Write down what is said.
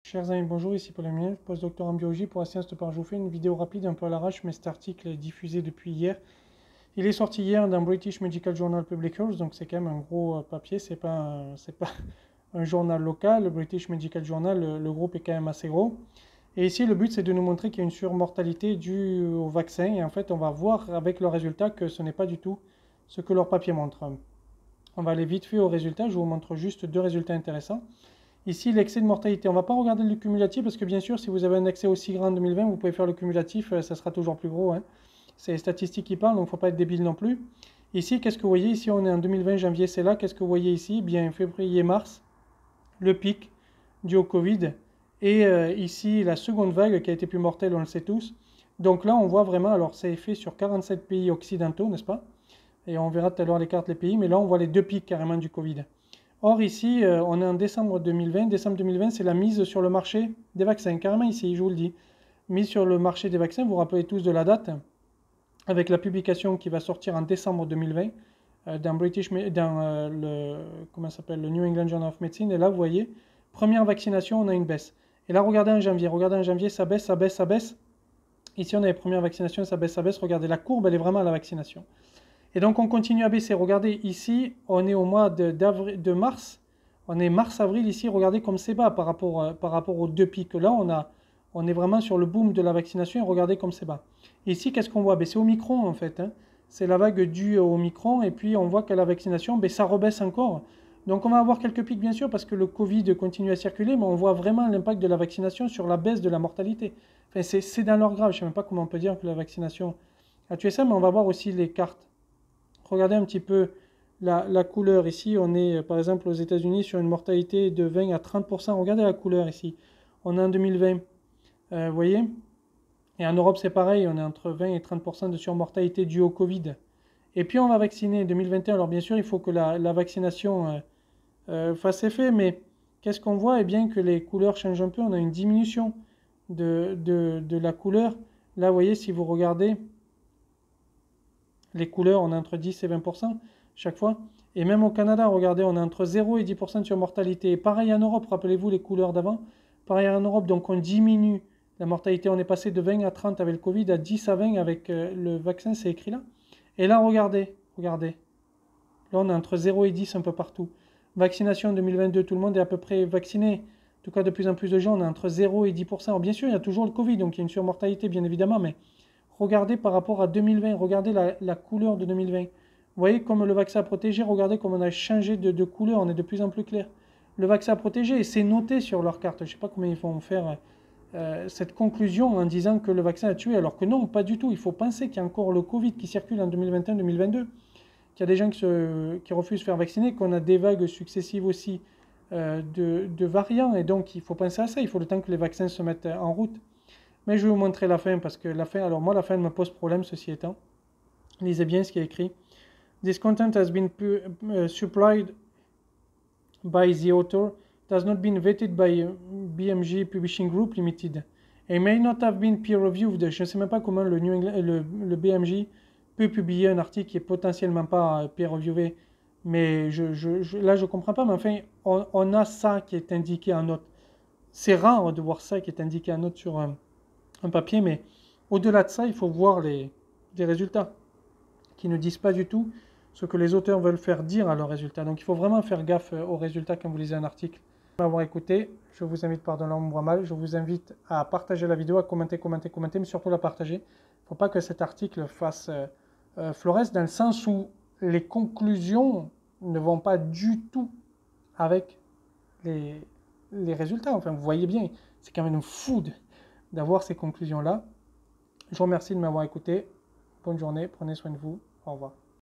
Chers amis, bonjour, ici Paul Amiel, postdocteur en biologie pour la science de par. Je vous fais une vidéo rapide un peu à l'arrache, mais cet article est diffusé depuis hier. Il est sorti hier dans British Medical Journal Publishers, donc c'est quand même un gros papier, c'est pas un journal local. Le British Medical Journal, le groupe est quand même assez gros. Et ici, le but c'est de nous montrer qu'il y a une surmortalité due au vaccin, et en fait, on va voir avec le résultat que ce n'est pas du tout ce que leur papier montre. On va aller vite fait aux résultats, je vous montre juste deux résultats intéressants. Ici, l'excès de mortalité. On ne va pas regarder le cumulatif parce que bien sûr, si vous avez un excès aussi grand en 2020, vous pouvez faire le cumulatif, ça sera toujours plus gros, hein. C'est les statistiques qui parlent, donc il ne faut pas être débile non plus. Ici, qu'est-ce que vous voyez? Ici, on est en 2020, janvier, c'est là. Qu'est-ce que vous voyez ici? Bien, février, mars, le pic dû au Covid. Et ici, la seconde vague qui a été plus mortelle, on le sait tous. Donc là, on voit vraiment, alors c'est fait sur 47 pays occidentaux, n'est-ce pas? Et on verra tout à l'heure les cartes, les pays, mais là, on voit les deux pics carrément du Covid. Or, ici, on est en décembre 2020. Décembre 2020, c'est la mise sur le marché des vaccins. Carrément ici, je vous le dis. Mise sur le marché des vaccins, vous vous rappelez tous de la date, avec la publication qui va sortir en décembre 2020 le New England Journal of Medicine. Et là, vous voyez, première vaccination, on a une baisse. Et là, regardez en janvier, ça baisse, ça baisse, ça baisse. Ici, on a les premières vaccinations, ça baisse, ça baisse. Regardez, la courbe, elle est vraiment à la vaccination. Et donc on continue à baisser. Regardez ici, on est au mois de mars. On est mars-avril ici. Regardez comme c'est bas par rapport aux deux pics. Là, on est vraiment sur le boom de la vaccination. Et regardez comme c'est bas. Ici, qu'est-ce qu'on voit? C'est Omicron en fait, hein. C'est la vague due au Omicron. Et puis on voit qu'à la vaccination, ça rebaisse encore. Donc on va avoir quelques pics bien sûr parce que le Covid continue à circuler. Mais on voit vraiment l'impact de la vaccination sur la baisse de la mortalité. Enfin, c'est dans leur grave. Je ne sais même pas comment on peut dire que la vaccination a tué ça. Mais on va voir aussi les cartes. Regardez un petit peu la couleur ici. On est par exemple aux États-Unis sur une mortalité de 20 à 30%. Regardez la couleur ici. On est en 2020. Vous voyez? Et en Europe, c'est pareil. On est entre 20 et 30% de surmortalité due au Covid. Et puis, on va vacciner en 2021. Alors, bien sûr, il faut que la vaccination fasse effet. Mais qu'est-ce qu'on voit? Eh bien, que les couleurs changent un peu. On a une diminution de la couleur. Là, vous voyez, si vous regardez les couleurs, on est entre 10 et 20% chaque fois. Et même au Canada, regardez, on est entre 0 et 10% de surmortalité. Et pareil en Europe, rappelez-vous les couleurs d'avant. Pareil en Europe, donc on diminue la mortalité. On est passé de 20 à 30 avec le Covid, à 10 à 20 avec le vaccin, c'est écrit là. Et là, regardez. Là, on est entre 0 et 10 un peu partout. Vaccination 2022, tout le monde est à peu près vacciné. En tout cas, de plus en plus de gens, on est entre 0 et 10%. Alors, bien sûr, il y a toujours le Covid, donc il y a une surmortalité, bien évidemment, mais regardez par rapport à 2020, regardez la couleur de 2020. Vous voyez comme le vaccin a protégé, regardez comme on a changé de couleur, on est de plus en plus clair. Le vaccin a protégé et c'est noté sur leur carte. Je ne sais pas comment ils vont faire cette conclusion en disant que le vaccin a tué, alors que non, pas du tout. Il faut penser qu'il y a encore le Covid qui circule en 2021-2022, qu'il y a des gens qui refusent de faire vacciner, qu'on a des vagues successives aussi de variants, et donc il faut penser à ça, il faut le temps que les vaccins se mettent en route. Mais je vais vous montrer la fin, parce que la fin, alors moi la fin me pose problème, ceci étant. Lisez bien ce qui est écrit. This content has been supplied by the author. It has not been vetted by BMG Publishing Group Limited. It may not have been peer-reviewed. Je ne sais même pas comment le BMJ peut publier un article qui est potentiellement pas peer-reviewé. Mais là, je ne comprends pas. Mais enfin, on a ça qui est indiqué en note. C'est rare de voir ça qui est indiqué en note sur un papier, mais au-delà de ça, il faut voir des résultats qui ne disent pas du tout ce que les auteurs veulent faire dire à leurs résultats. Donc il faut vraiment faire gaffe aux résultats quand vous lisez un article. Merci d'avoir écouté. Je vous invite, pardonnez-moi mal, je vous invite à partager la vidéo, à commenter, mais surtout la partager. Il ne faut pas que cet article fasse florès, dans le sens où les conclusions ne vont pas du tout avec les résultats. Enfin, vous voyez bien, c'est quand même fou d'avoir ces conclusions-là. Je vous remercie de m'avoir écouté. Bonne journée, prenez soin de vous. Au revoir.